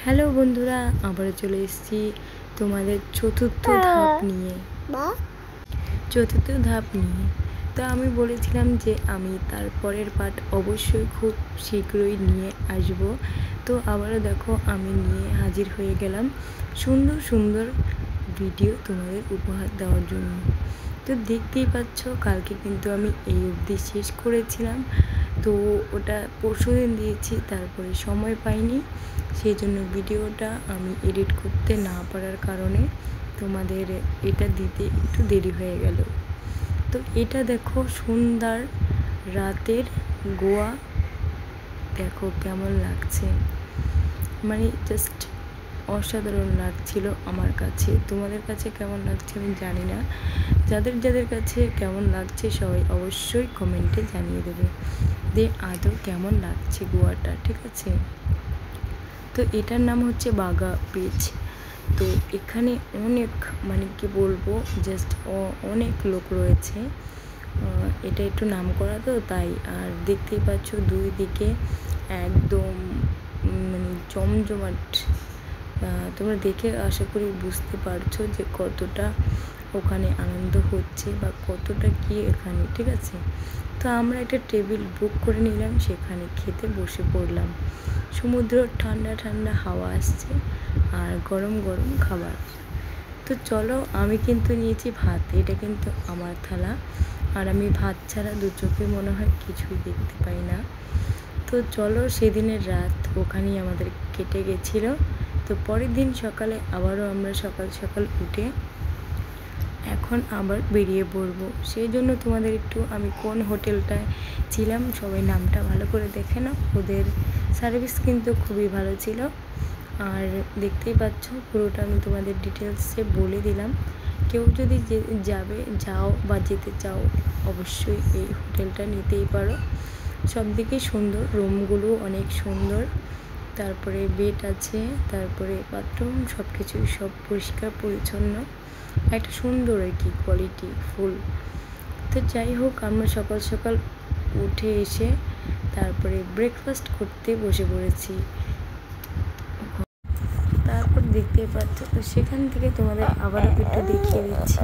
Hello বন্ধুরা, আবার চলে এসেছি তোমাদের চতুর্থ ধাপ নিয়ে। তো আমি বলেছিলাম যে আমি তারপরের পার্ট অবশ্যই খুব শীঘ্রই নিয়ে আসব। তো আবারও দেখো আমি নিয়ে হাজির হয়ে গেলাম সুন্দর সুন্দর ভিডিও তোমাদের উপহার দেওয়ার জন্য। তো দেখতেই পাচ্ছ, কালকে কিন্তু আমি এই অবধি শেষ করেছিলাম। তো ওটা পরশুদিন দিয়েছি, তারপরে সময় পাইনি, সেই জন্য ভিডিওটা আমি এডিট করতে না পারার কারণে তোমাদের এটা দিতে একটু দেরি হয়ে গেল। তো এটা দেখো সন্ধ্যার রাতের গোয়া, দেখো কেমন লাগছে, মানে জাস্ট অসাধারণ লাগছিল আমার কাছে। তোমাদের কাছে কেমন লাগছে আমি জানি না, যাদের যাদের কাছে কেমন লাগছে সবাই অবশ্যই কমেন্টে জানিয়ে দেবে যে আদৌ কেমন লাগছে গোয়াটা, ঠিক আছে। তো এটার নাম হচ্ছে বাগা বিচ। তো এখানে অনেক, মানে কি বলবো, জাস্ট অনেক লোক রয়েছে। এটা একটু নাম করা তো তাই। আর দেখতেই পাচ্ছ দুই দিকে একদম মানে জমজমাট। তোমরা দেখে আশা করি বুঝতে পারছো যে কতটা ওখানে আনন্দ হচ্ছে বা কতটা কি এখানে, ঠিক আছে। তো আমরা একটা টেবিল বুক করে নিলাম, সেখানে খেতে বসে পড়লাম। সমুদ্র ঠান্ডা ঠান্ডা হাওয়া আসছে আর গরম গরম খাবার। তো চলো, আমি কিন্তু নিয়েছি ভাত, এটা কিন্তু আমার থালা। আর আমি ভাত ছাড়া দু চোখে মনে হয় কিছুই দেখতে পাই না। তো চলো, সেদিনের রাত ওখানেই আমাদের কেটে গেছিলো। তো পরের দিন সকালে আবারও আমরা সকাল সকাল উঠে এখন আবার বেরিয়ে পড়বো। সেই জন্য তোমাদের একটু আমি কোন হোটেলটায় ছিলাম সবাই নামটা ভালো করে দেখে নাও, ওদের সার্ভিস কিন্তু খুবই ভালো ছিল। আর দেখতেই পাচ্ছ পুরোটা আমি তোমাদের ডিটেলসে বলে দিলাম। কেউ যদি যাও বা যেতে চাও অবশ্যই এই হোটেলটা নিতেই পারো। সব দিকে সুন্দর, রুমগুলো অনেক সুন্দর, তারপরে বেড আছে, তারপরে বাথরুম, সব কিছুই সব পরিষ্কার পরিচ্ছন্ন, একটা সুন্দর আর কি কোয়ালিটি ফুল। তো যাই হোক, আমরা সকাল সকাল উঠে এসে তারপরে ব্রেকফাস্ট করতে বসে পড়েছি। তারপর দেখতে পাচ্ছ, তো সেখান থেকে তোমাদের আবারও একটু দেখিয়ে দিচ্ছি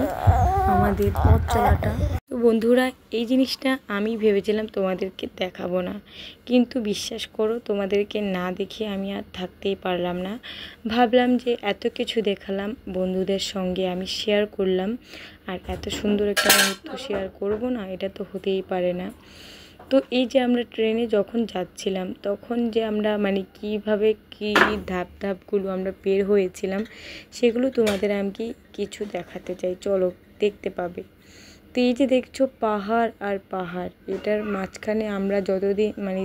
আমাদের পথ চলাটা। তো বন্ধুরা, এই জিনিসটা আমি ভেবেছিলাম তোমাদেরকে দেখাবো না, কিন্তু বিশ্বাস করো তোমাদেরকে না দেখে আমি আর থাকতেই পারলাম না। ভাবলাম যে এত কিছু দেখালাম, বন্ধুদের সঙ্গে আমি শেয়ার করলাম, আর এত সুন্দর একটা মুহূর্ত শেয়ার করব না, এটা তো হতেই পারে না। তো এই যে আমরা ট্রেনে যখন যাচ্ছিলাম তখন যে আমরা মানে কীভাবে কী ধাপগুলো আমরা বের হয়েছিলাম সেগুলো তোমাদের আমি কিছু দেখাতে চাই, চলো দেখতে পাবে। তো এই যে দেখছো পাহাড় আর পাহাড়, এটার মাঝখানে আমরা যতদিন মানে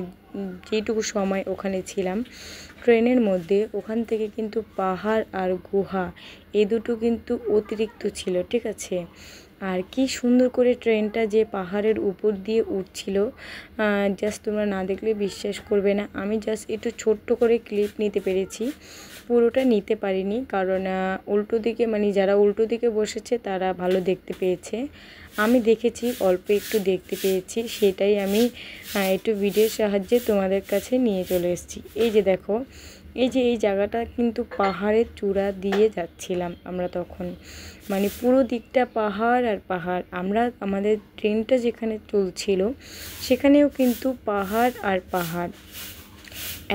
যেটুকু সময় ওখানে ছিলাম ট্রেনের মধ্যে, ওখান থেকে কিন্তু পাহাড় আর গুহা এই দুটো কিন্তু অতিরিক্ত ছিল, ঠিক আছে। আর কি সুন্দর করে ট্রেনটা যে পাহাড়ের উপর দিয়ে উঠছিল, জাস্ট তোমরা না দেখলে বিশ্বাস করবে না। আমি জাস্ট একটু ছোট্ট করে ক্লিপ নিতে পেরেছি, পুরোটা নিতে পারিনি, কারণ উল্টো দিকে মানে যারা উল্টো দিকে বসেছে তারা ভালো দেখতে পেয়েছে, আমি দেখেছি অল্প একটু দেখতে পেয়েছি, সেটাই আমি একটু ভিডিওর সাহায্যে তোমাদের কাছে নিয়ে চলে এসেছি। এই যে দেখো, এই যে এই জায়গাটা কিন্তু পাহাড়ের চূড়া দিয়ে যাচ্ছিলাম আমরা তখন, মানে পুরো দিকটা পাহাড় আর পাহাড়। আমরা আমাদের ট্রেনটা যেখানে চলছিল সেখানেও কিন্তু পাহাড় আর পাহাড়,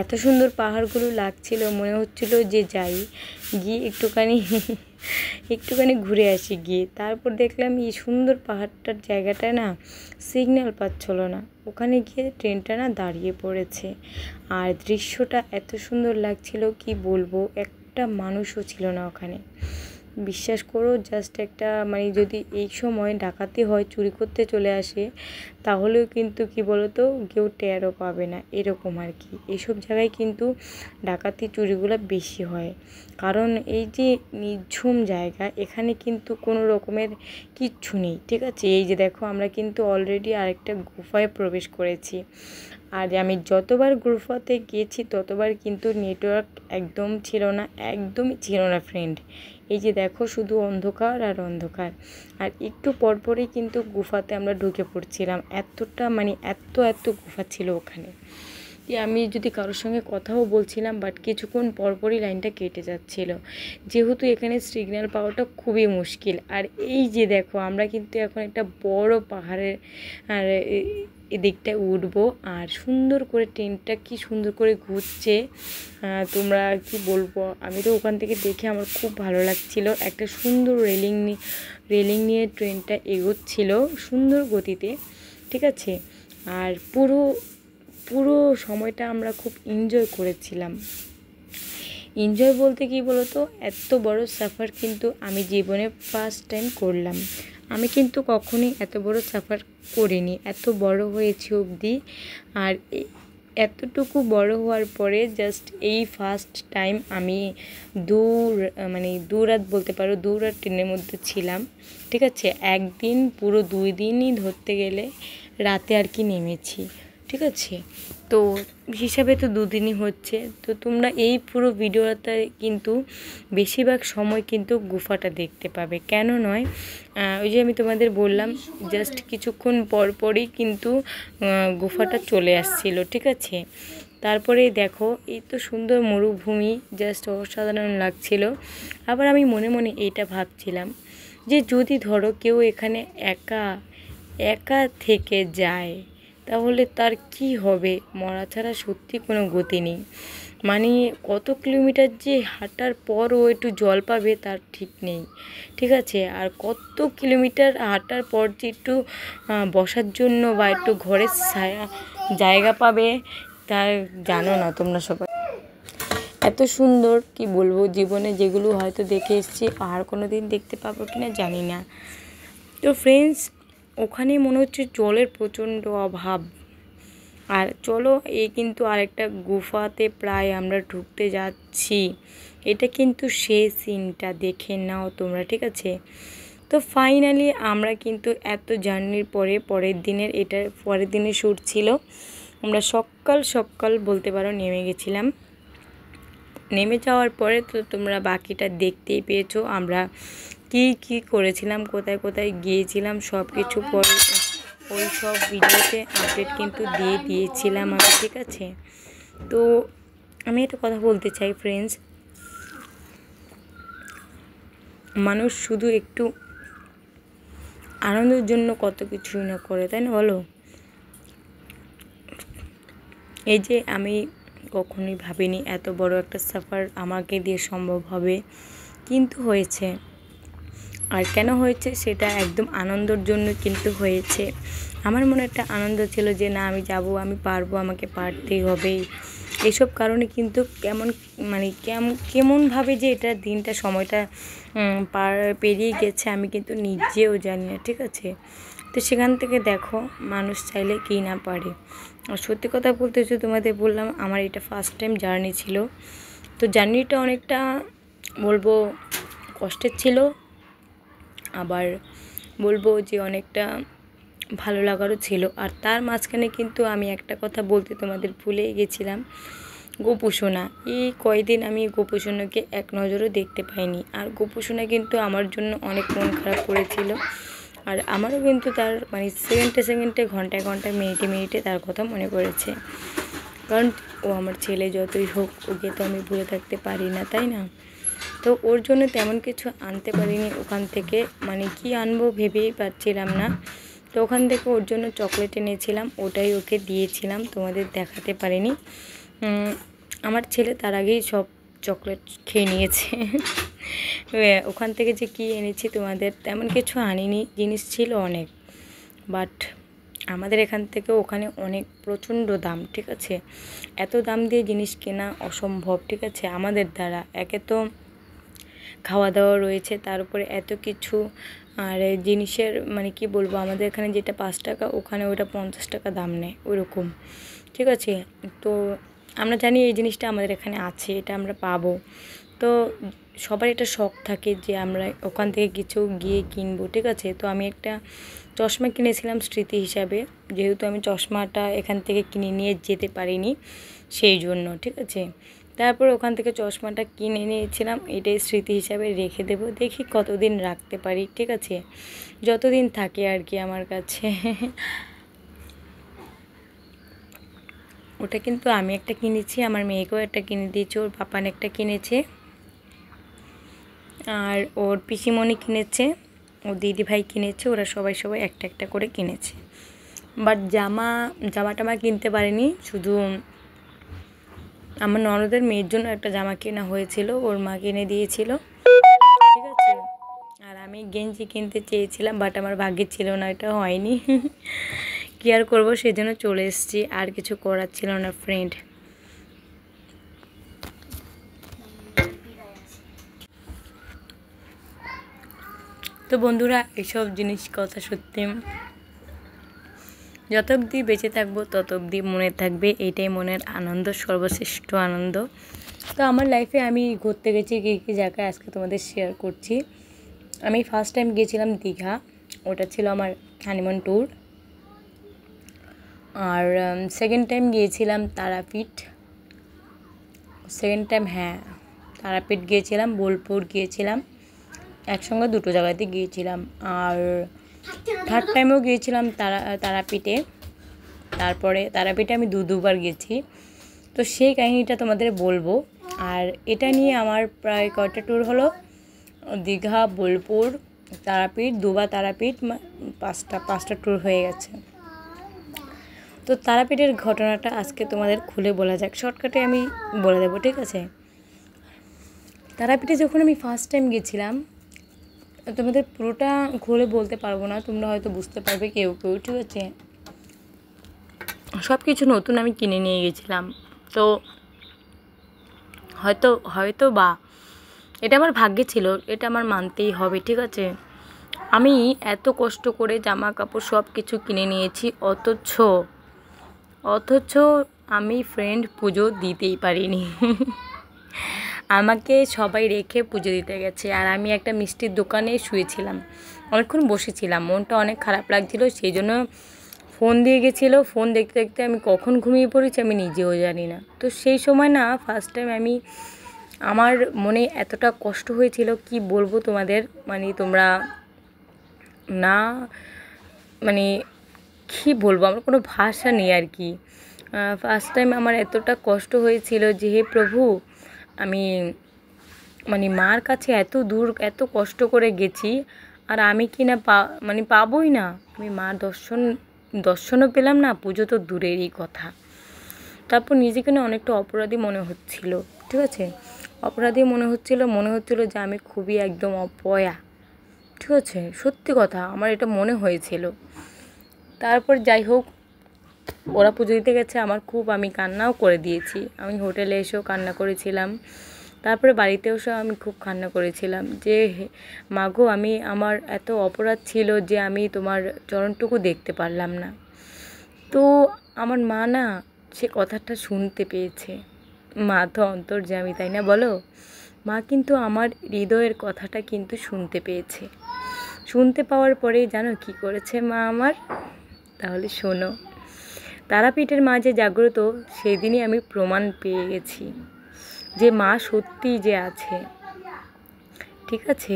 এত সুন্দর পাহাড়গুলো লাগছিল, মনে হচ্ছিল যে যাই গিয়ে একটুখানি ঘুরে আসি গিয়ে। তারপর দেখলাম এই সুন্দর পাহাড়টার জায়গাটা না সিগন্যাল পাচ্ছিল না, ওখানে গিয়ে ট্রেনটা না দাঁড়িয়ে পড়েছে। আর দৃশ্যটা এত সুন্দর লাগছিল কি বলবো, একটা মানুষও ছিল না ওখানে। বিশ্বাস করো, জাস্ট একটা মানে যদি এই সময় ডাকাতি হয়, চুরি করতে চলে আসে, তাহলেও কিন্তু কি বলতো কেউ টেরও পাবে না, এরকম আর কি। এইসব জায়গায় কিন্তু ডাকাতি চুরিগুলো বেশি হয়, কারণ এই যে নিঝুম জায়গা, এখানে কিন্তু কোনো রকমের কিচ্ছু নেই, ঠিক আছে। এই যে দেখো, আমরা কিন্তু অলরেডি আরেকটা গুফায় প্রবেশ করেছি। আর আমি যতবার গুফাতে গিয়েছি ততবার কিন্তু নেটওয়ার্ক একদম ছিল না, একদমই ছিল না ফ্রেন্ড। এই যে দেখো, শুধু অন্ধকার আর অন্ধকার। আর একটু পরপরই কিন্তু গুফাতে আমরা ঢুকে পড়ছিলাম, এতটা মানে এত গুফা ছিল ওখানে। আমি যদি কারোর সঙ্গে কথাও বলছিলাম, বাট কিছুক্ষণ পরপরই লাইনটা কেটে যাচ্ছিল, যেহেতু এখানে সিগন্যাল পাওয়াটা খুবই মুশকিল। আর এই যে দেখো, আমরা কিন্তু এখন একটা বড় পাহাড়ের আর এদিকটায় উঠবো, আর সুন্দর করে ট্রেনটা কি সুন্দর করে ঘুরছে, তোমরা কি বলবো, আমি তো ওখান থেকে দেখে আমার খুব ভালো লাগছিল। একটা সুন্দর রেলিং নিয়ে ট্রেনটা এগোচ্ছিল সুন্দর গতিতে, ঠিক আছে। আর পুরো সময়টা আমরা খুব এনজয় করেছিলাম। এনজয় বলতে কি বলো তো, এত বড় সাফার কিন্তু আমি জীবনে ফার্স্ট টাইম করলাম। আমি কিন্তু কখনোই এত বড় সাফার করিনি, এত বড় হয়েছে অবধি। আর এতটুকু বড় হওয়ার পরে জাস্ট এই ফার্স্ট টাইম আমি দু রাত বলতে পারো, 2 রাত ট্রেনের মধ্যে ছিলাম, ঠিক আছে। একদিন পুরো 2 দিনই ধরতে গেলে রাতে আর কি নেমেছি, ঠিক আছে। তো হিসাবে তো 2 দিনই হচ্ছে। তো তোমরা এই পুরো ভিডিওটা কিন্তু বেশিরভাগ সময় কিন্তু গুফাটা দেখতে পাবে, কেন নয়, ওই যে আমি তোমাদের বললাম জাস্ট কিছুক্ষণ পরপরই কিন্তু গুফাটা চলে আসছিল, ঠিক আছে। তারপরে দেখো, এই তো সুন্দর মরুভূমি, জাস্ট অসাধারণ লাগছিল। আবার আমি মনে মনে এইটা ভাবছিলাম যে যদি ধরো কেউ এখানে একা একা থেকে যায়, তাহলে তার কি হবে? মরা ছাড়া সত্যি কোনো গতি নেই। মানে কত কিলোমিটার যে হাঁটার পরও একটু জল পাবে তার ঠিক নেই, ঠিক আছে। আর কত কিলোমিটার হাঁটার পর যে একটু বসার জন্য বা একটু ঘরের জায়গা পাবে তা জানো না তোমরা সবাই। এত সুন্দর কি বলবো, জীবনে যেগুলো হয়তো দেখে এসেছি আর কোনো দিন দেখতে পাবো কি না জানি না। তো ফ্রেন্ডস, ওখানে মনে হচ্ছে জলের প্রচণ্ড অভাব। আর চলো, এই কিন্তু আরেকটা গুফাতে প্রায় আমরা ঢুকতে যাচ্ছি। এটা কিন্তু সেই সিনটা দেখে নাও তোমরা, ঠিক আছে। তো ফাইনালি আমরা কিন্তু এত জার্নির পরের দিনের শ্যুট ছিল। আমরা সকাল বলতে পারো নেমে গেছিলাম। নেমে যাওয়ার পরে তো তোমরা বাকিটা দেখতেই পেয়েছো, আমরা কি করেছিলাম, কোথায় গিয়েছিলাম, সব কিছু পরে ওই সব ভিডিওতে আপডেট কিন্তু দিয়ে দিয়েছিলাম আমি, ঠিক আছে। তো আমি একটা কথা বলতে চাই ফ্রেন্ডস, মানুষ শুধু একটু আনন্দের জন্য কত কিছুই না করে, তাই না বলো। এই যে আমি কখনোই ভাবিনি এত বড় একটা সাফার আমাকে দিয়ে সম্ভব হবে, কিন্তু হয়েছে। আর কেন হয়েছে সেটা একদম আনন্দের জন্য কিন্তু হয়েছে। আমার মনে একটা আনন্দ ছিল যে না, আমি যাব, আমি পারবো, আমাকে পারতেই হবে। এইসব কারণে কিন্তু কেমনভাবে যে এটা সময়টা পেরিয়ে গেছে আমি কিন্তু নিজেও জানি না, ঠিক আছে। তো সেখান থেকে দেখো, মানুষ চাইলে কি না পারে। আর সত্যি কথা বলতে যে তোমাদের বললাম, আমার এটা ফার্স্ট টাইম জার্নি ছিল। তো জার্নিটা অনেকটা বলবো কষ্টের ছিল, আবার বলবো যে অনেকটা ভালো লাগারও ছিল। আর তার মাঝখানে কিন্তু আমি একটা কথা বলতে তোমাদের ভুলে গেছিলাম, গোপু সোনা। এই কয়দিন আমি গোপু সোনাকে এক নজরও দেখতে পাইনি। আর গোপু সোনা কিন্তু আমার জন্য অনেক মন খারাপ করেছিল। আর আমারও কিন্তু তার সেকেন্ডে ঘন্টায় মিনিটে তার কথা মনে পড়েছে। কারণ ও আমার ছেলে, যতই হোক ওকে তো আমি ভুলে থাকতে পারি না, তাই না। তো ওর জন্য তেমন কিছু আনতে পারিনি ওখান থেকে, কি আনবো ভেবেই পাচ্ছিলাম না। তো ওখান থেকে ওর জন্য চকলেট এনেছিলাম, ওটাই ওকে দিয়েছিলাম, তোমাদের দেখাতে পারিনি। আমার ছেলে তার আগেই সব চকলেট খেয়ে নিয়েছে। ওখান থেকে যে কি এনেছি তোমাদের তেমন কিছু আনিনি, জিনিস ছিল অনেক, বাট আমাদের এখান থেকে ওখানে অনেক প্রচণ্ড দাম, ঠিক আছে। এত দাম দিয়ে জিনিস কেনা অসম্ভব, ঠিক আছে, আমাদের দ্বারা। একে তো খাওয়া দাওয়া রয়েছে, তার উপরে এত কিছু। আর জিনিসের কি বলবো, আমাদের এখানে যেটা 5 টাকা, ওখানে ওটা 50 টাকা দাম নেয়, ওরকম, ঠিক আছে। তো আমরা জানি এই জিনিসটা আমাদের এখানে আছে, এটা আমরা পাবো। তো সবার এটা শখ থাকে যে আমরা ওখান থেকে কিছু গিয়ে কিনবো, ঠিক আছে। তো আমি একটা চশমা কিনেছিলাম স্মৃতি হিসাবে, যেহেতু আমি চশমাটা এখান থেকে কিনে নিয়ে যেতে পারিনি সেই জন্য, ঠিক আছে। তারপর ওখান থেকে চশমাটা কিনে নিয়েছিলাম, এটাই স্মৃতি হিসাবে রেখে দেবো, দেখি কতদিন রাখতে পারি, ঠিক আছে, যতদিন থাকে আর কি আমার কাছে। ওটা কিন্তু আমি একটা কিনেছি, আমার মেয়েকেও একটা কিনে দিয়েছি, ওর পাপান একটা কিনেছে, আর ওর পিসিমণি কিনেছে, ওর দিদিভাই কিনেছে, ওরা সবাই সবাই একটা একটা করে কিনেছে। বাট জামা টামা কিনতে পারিনি, শুধু আমার ননদের মেয়ের জন্য একটা জামা কেনা হয়েছিল, ওর মা কিনে দিয়েছিল, ঠিক আছে। আর আমি গেঞ্জি কিনতে চেয়েছিলাম, বাট আমার ভাগ্যে ছিল না, এটা হয়নি। কি আর করবো, সেজন্য চলে এসেছি, আর কিছু করার ছিল না ফ্রেন্ড। তো বন্ধুরা, এইসব জিনিস কথা সত্যি যত অবধি বেঁচে থাকবো তত অবধি মনে থাকবে, এইটাই মনের আনন্দ, সর্বশ্রেষ্ঠ আনন্দ। তো আমার লাইফে আমি ঘুরতে গেছি কী কী জায়গায় আজকে তোমাদের শেয়ার করছি। আমি ফার্স্ট টাইম গিয়েছিলাম দীঘা, ওটা ছিল আমার হানিমুন ট্যুর। আর সেকেন্ড টাইম গিয়েছিলাম তারাপীঠ, তারাপীঠ গিয়েছিলাম, বোলপুর গিয়েছিলাম, একসঙ্গে দুটো জায়গাতে গিয়েছিলাম। আর থার্ড টাইমেও গিয়েছিলাম তারাপীঠে। তারপরে তারাপীঠে আমি দুবার গেছি, তো সেই কাহিনিটা তোমাদের বলবো। আর এটা নিয়ে আমার প্রায় কয়টা ট্যুর হলো, দীঘা, বোলপুর, তারাপীঠ, দুবার তারাপীঠ, পাঁচটা ট্যুর হয়ে গেছে। তো তারাপীঠের ঘটনাটা আজকে তোমাদের খুলে বলা যাক, শর্টকাটে আমি বলে দেবো, ঠিক আছে। তারাপীঠে যখন আমি ফার্স্ট টাইম গেছিলাম, তোমাদের পুরোটা খুলে বলতে পারবো না, তোমরা হয়তো বুঝতে পারবে কেউ কেউ, ঠিক আছে। সব কিছু নতুন আমি কিনে নিয়ে গেছিলাম, তো হয়তো বা এটা আমার ভাগ্যে ছিল, এটা আমার মানতেই হবে, ঠিক আছে। আমি এত কষ্ট করে জামা কাপড় সব কিছু কিনে নিয়েছি, অথচ আমি ফ্রেন্ড পুজো দিতেই পারিনি। আমাকে সবাই রেখে পুজো দিতে গেছে, আর আমি একটা মিষ্টির দোকানে শুয়েছিলাম, অনেকক্ষণ বসেছিলাম, মনটা অনেক খারাপ লাগছিল, সেই জন্য ফোন দিয়ে গেছিলো, ফোন দেখতে দেখতে আমি কখন ঘুমিয়ে পড়েছি আমি নিজেও জানি না। তো সেই সময় না ফার্স্ট টাইম আমার মনে এতটা কষ্ট হয়েছিল, কি বলবো তোমাদের, মানে তোমরা না, মানে কি বলবো, আমার কোনো ভাষা নেই আর কি। ফার্স্ট টাইম আমার এতটা কষ্ট হয়েছিল যে হে প্রভু, আমি মানে মার কাছে এত দূর এত কষ্ট করে গেছি, আর আমি কি না পাবোই না, আমি মার দর্শনও পেলাম না, পুজো তো দূরেরই কথা। তারপর নিজেকে না অনেকটা অপরাধী মনে হচ্ছিল, ঠিক আছে, অপরাধী মনে হচ্ছিল যে আমি খুবই একদম অপয়া, ঠিক আছে, সত্যি কথা আমার এটা মনে হয়েছিল। তারপর যাই হোক, ওরা পুজো দিতে গেছে, আমি কান্নাও করে দিয়েছি, আমি হোটেলে এসেও কান্না করেছিলাম, তারপরে বাড়িতেও আমি খুব কান্না করেছিলাম যে মাগো, আমার এত অপরাধ ছিল যে আমি তোমার চরণটুকু দেখতে পারলাম না। তো আমার মা না সে কথাটা শুনতে পেয়েছে, মা তো অন্তর্যামী, তাই না বলো। মা কিন্তু আমার হৃদয়ের কথাটা কিন্তু শুনতে পেয়েছে, শুনতে পাওয়ার পরেই জানো কি করেছে মা আমার, তাহলে শোনো। তারাপীঠের মা যে জাগ্রত, সেদিনই আমি প্রমাণ পেয়ে গেছি যে মা সত্যিই যে আছে, ঠিক আছে।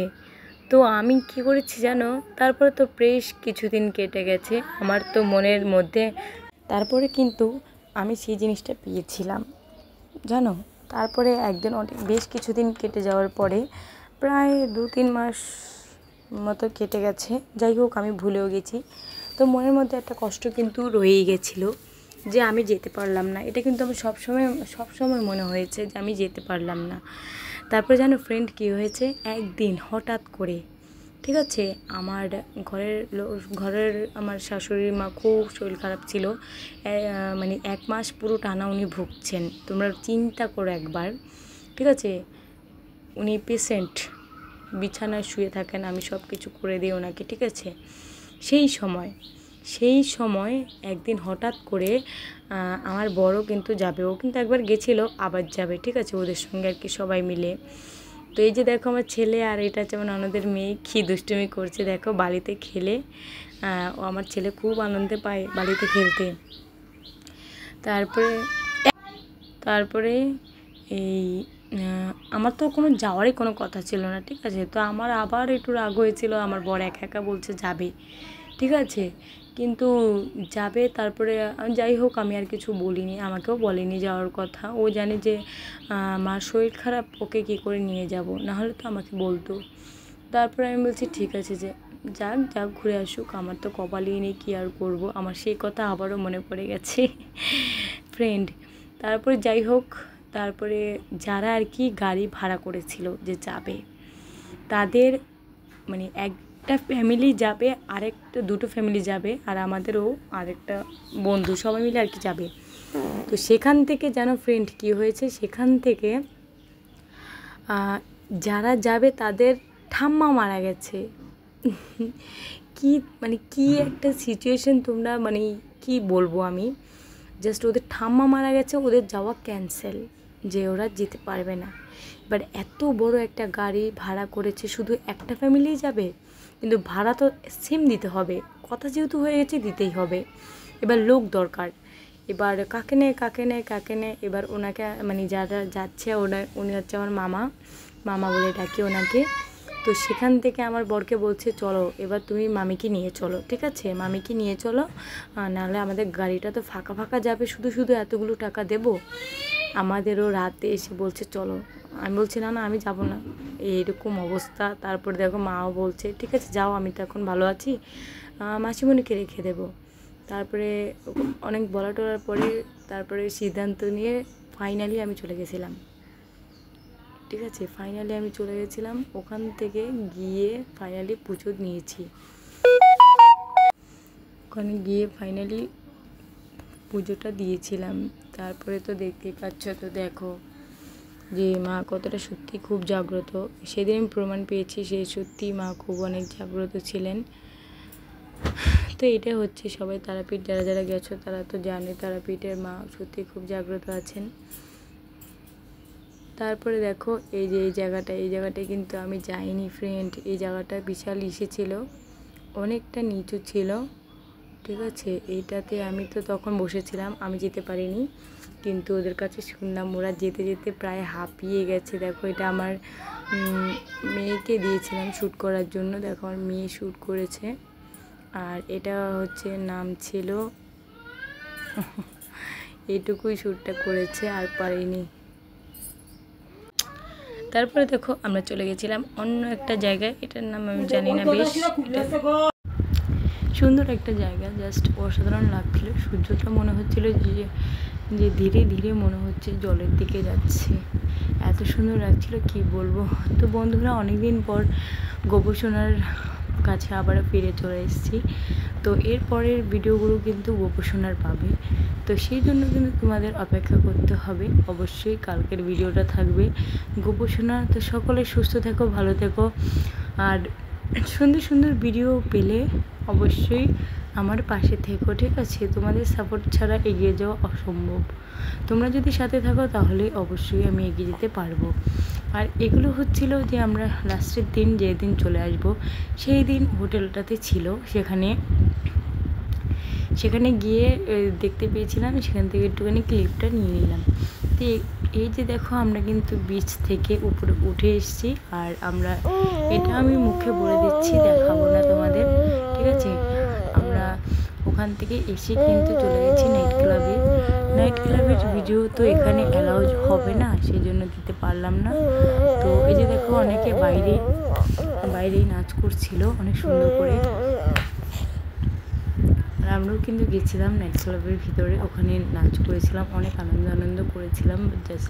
তো আমি কি করেছি জানো, তারপরে তো বেশ কিছুদিন কেটে গেছে আমার তো মনের মধ্যে, তারপরে কিন্তু আমি সেই জিনিসটা পেয়েছিলাম জানো। তারপরে একদিন বেশ কিছুদিন কেটে যাওয়ার পরে, প্রায় 2-3 মাস মতো কেটে গেছে, যাই হোক আমি ভুলেও গেছি। তো মনের মধ্যে একটা কষ্ট কিন্তু রয়েই গেছিলো যে আমি যেতে পারলাম না, এটা কিন্তু আমার সবসময় মনে হয়েছে যে আমি যেতে পারলাম না। তারপরে জানো ফ্রেন্ড কী হয়েছে, একদিন হঠাৎ করে, ঠিক আছে, আমার ঘরের আমার শাশুড়ি মা খুব শরীর খারাপ ছিল, মানে 1 মাস পুরো টানা উনি ভুগছেন, তোমরা চিন্তা করো একবার, ঠিক আছে। উনি পেশেন্ট, বিছানায় শুয়ে থাকেন, আমি সব কিছু করে দিই ওনাকে, ঠিক আছে। সেই সময় একদিন হঠাৎ করে আমার বড় কিন্তু যাবে, ও কিন্তু একবার গেছিলো আবার যাবে, ঠিক আছে, ওদের সঙ্গে আর কি সবাই মিলে। তো এই যে দেখো আমার ছেলে, আর এটা হচ্ছে আমার ননদের মেয়ে, কী দুষ্টুমি করছে দেখো বালিতে খেলে, ও আমার ছেলে খুব আনন্দে পায় বালিতে খেলতে। তারপরে এই আমার তো কোনো যাওয়ারই কোনো কথা ছিল না, ঠিক আছে। তো আমার আবার একটু রাগ হয়েছিল, আমার বর একা একা বলছে যাবে, ঠিক আছে, কিন্তু যাবে। তারপরে যাই হোক, আমি আর কিছু বলিনি, আমাকেও বলেনি যাওয়ার কথা। ও জানে যে মার শরীর খারাপ, ওকে কী করে নিয়ে যাব, নাহলে তো আমাকে বলতো। তারপরে আমি বলছি ঠিক আছে, যে যাক যাক ঘুরে আসুক, আমার তো কপালই নেই, কী আর করবো। আমার সেই কথা আবারও মনে পড়ে গেছে ফ্রেন্ড। তারপরে যাই হোক, তারপরে যারা আর কি গাড়ি ভাড়া করেছিল যে যাবে, তাদের মানে একটা ফ্যামিলি যাবে, আরেকটা দুটো ফ্যামিলি যাবে, আর আমাদেরও আরেকটা বন্ধু, সবাই মিলে আর কি যাবে। তো সেখান থেকে যেন ফ্রেন্ড কী হয়েছে, সেখান থেকে যারা যাবে তাদের ঠাম্মা মারা গেছে। কি মানে কি একটা সিচুয়েশন, তোমরা মানে কি বলবো আমি। জাস্ট ওদের ঠাম্মা মারা গেছে, ওদের যাওয়া ক্যান্সেল, যে ওরা যেতে পারবে না। এবার এত বড় একটা গাড়ি ভাড়া করেছে, শুধু একটা ফ্যামিলিই যাবে, কিন্তু ভাড়া তো সেম দিতে হবে, কথা যেহেতু হয়ে গেছে দিতেই হবে। এবার লোক দরকার, এবার কাকে নেয়। এবার ওনাকে মানে যারা যাচ্ছে উনি হচ্ছে আমার মামা বলে ডাকি ওনাকে। তো সেখান থেকে আমার বরকে বলছে চলো এবার তুমি মামিকে নিয়ে চলো, ঠিক আছে মামিকে নিয়ে চলো, নাহলে আমাদের গাড়িটা তো ফাঁকা যাবে, শুধু এতগুলো টাকা দেবো। আমাদেরও রাতে এসে বলছে চলো, আমি বলছি না আমি যাব না, এইরকম অবস্থা। তারপর দেখো মাও বলছে ঠিক আছে যাও, আমি তো এখন ভালো আছি, মাসিমণিকে রেখে দেবো। তারপরে অনেক বলা টলার পরে তারপরে সিদ্ধান্ত নিয়ে ফাইনালি আমি চলে গেছিলাম, ঠিক আছে ফাইনালি আমি চলে গেছিলাম। ওখান থেকে গিয়ে ফাইনালি পুজো নিয়েছি, ওখানে গিয়ে ফাইনালি পুজোটা দিয়েছিলাম। তারপরে তো দেখতেই পাচ্ছ, তো দেখো যে মা কতটা সত্যি খুব জাগ্রত। সেদিন আমি প্রমাণ পেয়েছি সে সত্যি মা খুব অনেক জাগ্রত ছিলেন। তো এটা হচ্ছে সবাই তারাপীঠ যারা গেছো তারা তো জানে তারাপীঠের মা সত্যি খুব জাগ্রত আছেন। তারপরে দেখো এই যে এই জায়গাটায় কিন্তু আমি যাইনি ফ্রেন্ড। এই জায়গাটা বিশাল ছিল, অনেকটা নিচু ছিল, ঠিক আছে। এইটাতে আমি তো তখন বসেছিলাম, আমি যেতে পারিনি, কিন্তু ওদের কাছে শুনলাম ওরা যেতে প্রায় হাঁপিয়ে গেছে। দেখো এটা আমার মেয়েকে দিয়েছিলাম শ্যুট করার জন্য, দেখো আমার মেয়ে শ্যুট করেছে। আর এটা হচ্ছে নাম ছিল এইটুকুই শ্যুটটা করেছে, আর পারিনি। তারপরে দেখো আমরা চলে গেছিলাম অন্য একটা জায়গায়, এটার নাম আমি জানি না, বেশ সুন্দর একটা জায়গা, জাস্ট অসাধারণ লাগছিল। সূর্যটা মনে হচ্ছিল যে ধীরে ধীরে মনে হচ্ছে জলের দিকে যাচ্ছে, এত সুন্দর লাগছিল কি বলবো। তো বন্ধুরা অনেকদিন পর গোপসোনার কাছে আবার ফিরে চলে এসেছি। তো এর পরের ভিডিওগুলো কিন্তু গোপসোনার পাবে, তো সেই জন্য কিন্তু তোমাদের অপেক্ষা করতে হবে। অবশ্যই কালকের ভিডিওটা থাকবে গোপসোনা। তো সকলে সুস্থ থেকো, ভালো থেকো, আর সুন্দর ভিডিও পেলে অবশ্যই আমার পাশে থেকো, ঠিক আছে। তোমাদের সাপোর্ট ছাড়া এগিয়ে যাওয়া অসম্ভব। তোমরা যদি সাথে থাকো তাহলে অবশ্যই আমি এগিয়ে যেতে পারবো। আর এগুলো হচ্ছিল যে আমরা লাস্টের দিন যেদিন চলে আসব সেই দিন হোটেলটাতে ছিল, সেখানে গিয়ে দেখতে পেয়েছিলাম, সেখান থেকে একটুখানি ক্লিপটা নিয়ে নিলাম। তো এই যে দেখো আমরা কিন্তু বিচ থেকে উপরে উঠে এসেছি, আর আমরা এটা আমি মুখে বলে দিচ্ছি, দেখাবো না তোমাদের, ঠিক আছে। আমরা ওখান থেকে এসে কিন্তু চলে গেছি নাইট ক্লাবের ভিডিও তো এখানে অ্যালাউ হবে না, সেই জন্য দিতে পারলাম না। তো এই যে দেখো অনেকে বাইরেই নাচ করছিল অনেক সুন্দর করে, আর আমরাও কিন্তু গেছিলাম নাইট ক্লাবের ভিতরে, ওখানে নাচ করেছিলাম, অনেক আনন্দ করেছিলাম। জাস্ট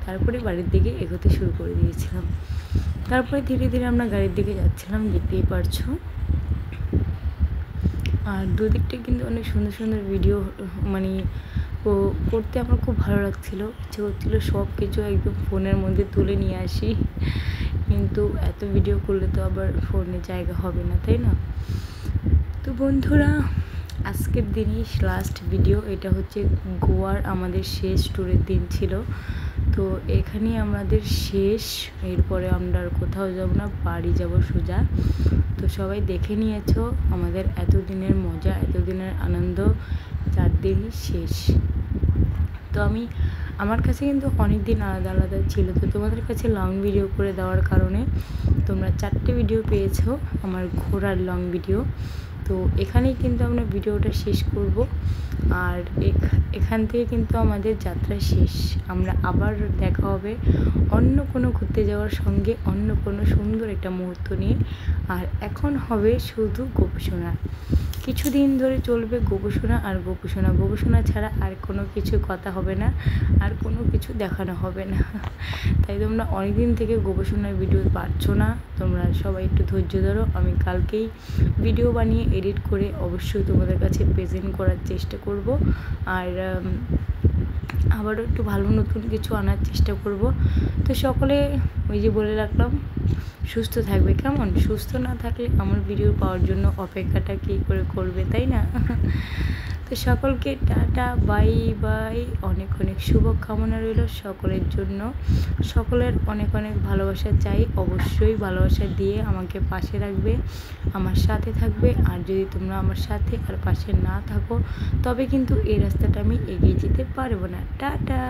তারপরে বাড়ির দিকে এগোতে শুরু করে দিয়েছিলাম। তারপরে ধীরে ধীরে আমরা গাড়ির দিকে যাচ্ছিলাম, দেখতেই পারছো। আর দুদিকটা কিন্তু অনেক সুন্দর ভিডিও মানে করতে আমার খুব ভালো লাগছিলো, ইচ্ছে করছিলো সব কিছু একদম ফোনের মধ্যে তুলে নিয়ে আসি, কিন্তু এত ভিডিও করলে তো আবার ফোনে জায়গা হবে না, তাই না। তো বন্ধুরা আজকের দিনই লাস্ট ভিডিও, এটা হচ্ছে গোয়ার আমাদের শেষ ট্যুরের দিন ছিল। তো এখানেই আমাদের শেষ, এরপরে আমরা আর কোথাও যাব না, বাড়ি যাব সোজা। তো সবাই দেখে নিয়েছো আমাদের এতদিনের মজা, এতদিনের আনন্দ 4 দিনই শেষ। তো আমার কাছে কিন্তু অনেক দিন আলাদা ছিল, তো তোমাদের কাছে লং ভিডিও করে দেওয়ার কারণে তোমরা 4টে ভিডিও পেয়েছো আমার ঘোরার লং ভিডিও। তো এখানেই কিন্তু আমরা ভিডিওটা শেষ করব। আর এখান থেকে কিন্তু আমাদের যাত্রা শেষ। আমরা আবার দেখা হবে অন্য কোনো ঘুরতে যাওয়ার সঙ্গে, অন্য কোনো সুন্দর একটা মুহূর্ত নিয়ে। আর এখন হবে শুধু গোপসোনা, কিছুদিন ধরে চলবে গোপসোনা আর গোপসোনা। গোপসোনা ছাড়া আর কোনো কিছু কথা হবে না, আর কোনো কিছু দেখানো হবে না। তাই তোমরা অনেকদিন থেকে গোপসোনার ভিডিও পাচ্ছ না, তোমরা সবাই একটু ধৈর্য ধরো। আমি কালকেই ভিডিও বানিয়ে এডিট করে অবশ্যই তোমাদের কাছে প্রেজেন্ট করার চেষ্টা করব। আর আবারও একটু ভালো নতুন কিছু আনার চেষ্টা করব। তো সকলে ওই যে বলে রাখলাম, সুস্থ থাকবে। কেমন? সুস্থ না থাকলে আমার ভিডিও পাওয়ার জন্য অপেক্ষাটা কী করে করবে, তাই না? তো সকলকে টাটা, বাই বাই। অনেক অনেক শুভকামনা রইল সকলের জন্য। সকলের অনেক অনেক ভালোবাসা চাই। অবশ্যই ভালোবাসা দিয়ে আমাকে পাশে রাখবে, আমার সাথে থাকবে। আর যদি তোমরা আমার সাথে আর পাশে না থাকো, তবে কিন্তু এই রাস্তাটা আমি এগিয়ে যেতে পারবো না। টাটা।